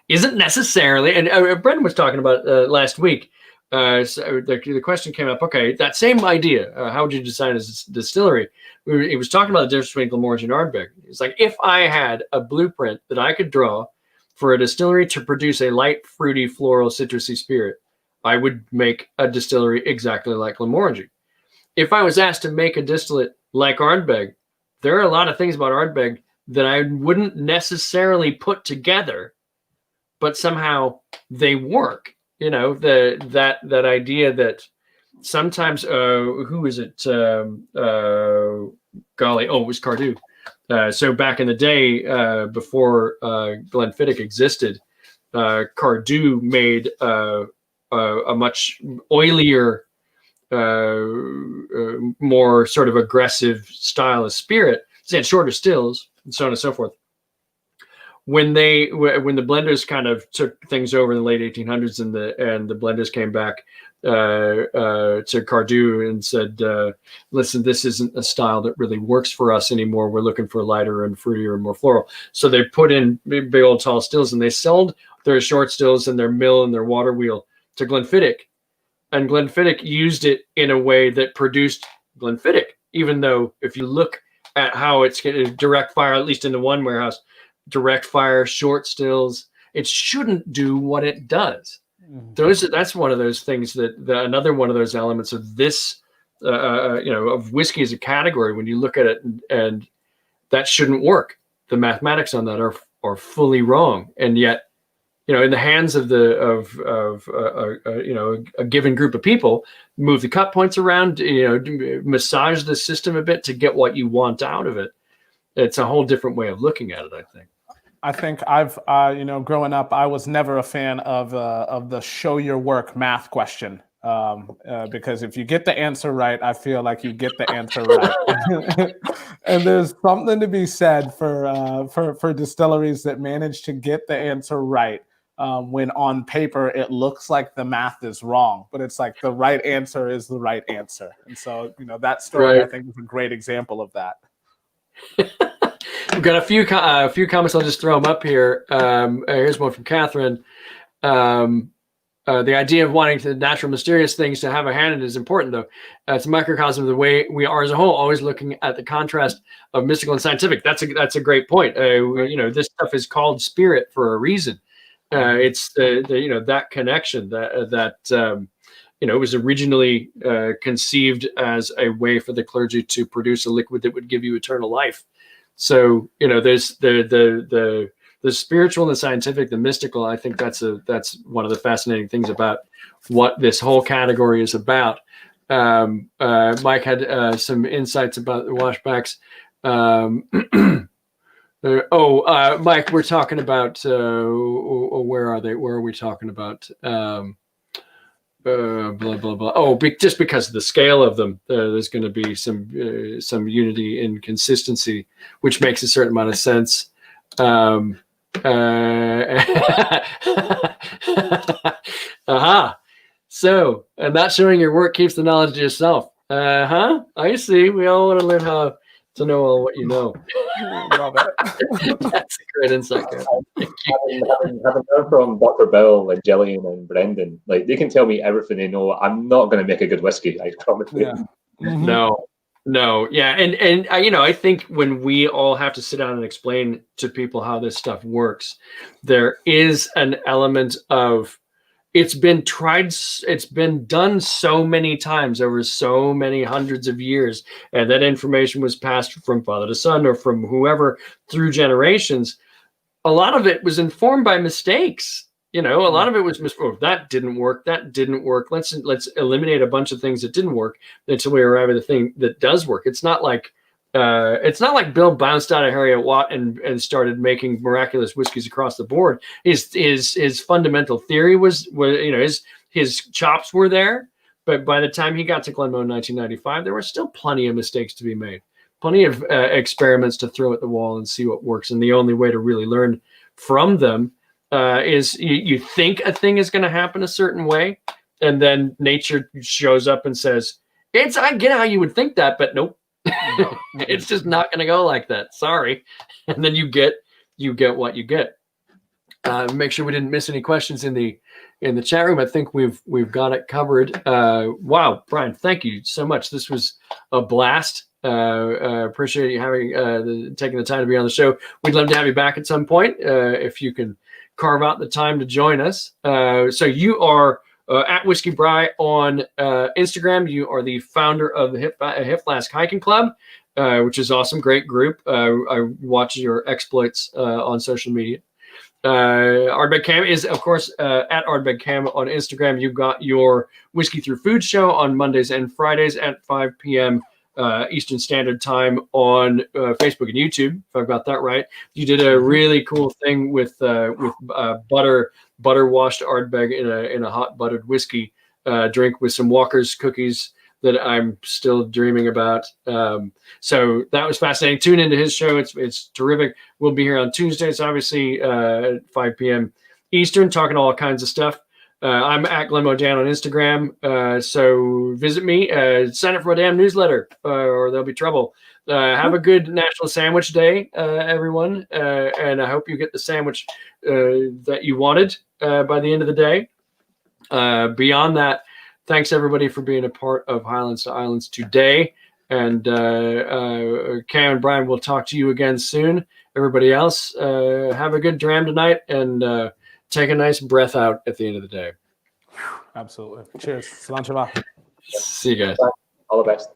[SPEAKER 1] isn't necessarily, and Brendan was talking about last week, so the question came up, okay, that same idea, how would you design a distillery? He was talking about the difference between Glenmorangie and Ardbeg. It's like, if I had a blueprint that I could draw for a distillery to produce a light, fruity, floral, citrusy spirit, I would make a distillery exactly like Glenmorangie. If I was asked to make a distillate like Ardbeg, there are a lot of things about Ardbeg that I wouldn't necessarily put together, but somehow they work. That idea that sometimes, who is it? It was Cardew. So back in the day, before Glenfiddich existed, Cardew made a much oilier, more sort of aggressive style of spirit. They had shorter stills and so on and so forth. when the blenders kind of took things over in the late 1800s, and the blenders came back to Cardew and said, listen, this isn't a style that really works for us anymore. We're looking for lighter and fruitier and more floral. So they put in big old tall stills, and they sold their short stills and their mill and their water wheel to Glenfiddich. And Glenfiddich used it in a way that produced Glenfiddich, even though if you look at how it's direct fire, at least in the one warehouse, direct fire, short stills, it shouldn't do what it does. That's one of those things that another one of those elements of this, of whiskey as a category. When you look at it, and that shouldn't work. The mathematics on that are fully wrong, and yet, in the hands of a given group of people, move the cut points around, massage the system a bit to get what you want out of it. It's a whole different way of looking at it, I think.
[SPEAKER 3] I think I've, growing up, I was never a fan of the show your work math question, because if you get the answer right, I feel like you get the answer right. And there's something to be said for distilleries that manage to get the answer right, when on paper it looks like the math is wrong, but it's like the right answer is the right answer. And so, that story, right, I think is a great example of that.
[SPEAKER 1] We've got a few comments. I'll just throw them up here. Here's one from Catherine. The idea of wanting the natural, mysterious things to have a hand in is important, though. It's a microcosm of the way we are as a whole, always looking at the contrast of mystical and scientific. That's a great point. This stuff is called spirit for a reason. It's that connection that was originally conceived as a way for the clergy to produce a liquid that would give you eternal life. So, there's the spiritual and the scientific, the mystical. I think that's one of the fascinating things about what this whole category is about. Mike had some insights about the washbacks. Mike, we're talking about, where are they? Where are we talking about? Blah blah blah. Just because of the scale of them, there's going to be some unity and consistency, which makes a certain amount of sense. So, and not showing your work keeps the knowledge to yourself. I see. We all want to learn how to know all what you know.
[SPEAKER 3] Love it.
[SPEAKER 1] That's a great insight.
[SPEAKER 2] Having heard from Dr. Bill and Gillian and Brendan, like, they can tell me everything they know. I'm not going to make a good whiskey, I promise you.
[SPEAKER 3] Yeah. Mm-hmm.
[SPEAKER 1] No, yeah, and I think when we all have to sit down and explain to people how this stuff works, there is an element of, it's been tried, it's been done so many times over so many hundreds of years, and that information was passed from father to son or from whoever through generations. A lot of it was informed by mistakes. A lot of it was that didn't work. Let's eliminate a bunch of things that didn't work until we arrive at the thing that does work. It's not like Bill bounced out of Harriet Watt and started making miraculous whiskeys across the board. His fundamental theory was his chops were there, but by the time he got to Glenmoe in 1995, there were still plenty of mistakes to be made, plenty of experiments to throw at the wall and see what works. And the only way to really learn from them is you think a thing is going to happen a certain way, and then nature shows up and says, I get how you would think that, but nope. It's just not going to go like that. Sorry. And then you get what you get. Make sure we didn't miss any questions in the chat room. I think we've got it covered. Wow, Bryan, thank you so much. This was a blast. Appreciate you having taking the time to be on the show. We'd love to have you back at some point if you can carve out the time to join us. So you are at Whiskey Bry on Instagram. You are the founder of the Hip Flask Hiking Club, which is awesome. Great group. I watch your exploits on social media. Ardbeg Cam is, of course, at Ardbeg Cam on Instagram. You've got your Whiskey Through Food show on Mondays and Fridays at 5 p.m. Eastern Standard Time on Facebook and YouTube, if I've got that right. You did a really cool thing with butter washed Ardbeg in a hot buttered whiskey drink with some Walker's cookies that I'm still dreaming about. So that was fascinating. Tune into his show. It's terrific. We'll be here on Tuesdays, obviously, at 5 p.m. Eastern, talking all kinds of stuff. I'm at Glenmorangie on Instagram. So visit me. Sign up for a damn newsletter, or there'll be trouble. Have a good National Sandwich Day, everyone. And I hope you get the sandwich that you wanted by the end of the day. Beyond that, thanks everybody for being a part of Highlands to Islands today. And Cam and Bryan, we'll talk to you again soon. Everybody else, have a good dram tonight, and take a nice breath out at the end of the day.
[SPEAKER 3] Absolutely. Cheers. Salam shabbat.
[SPEAKER 1] See you guys.
[SPEAKER 2] All the best.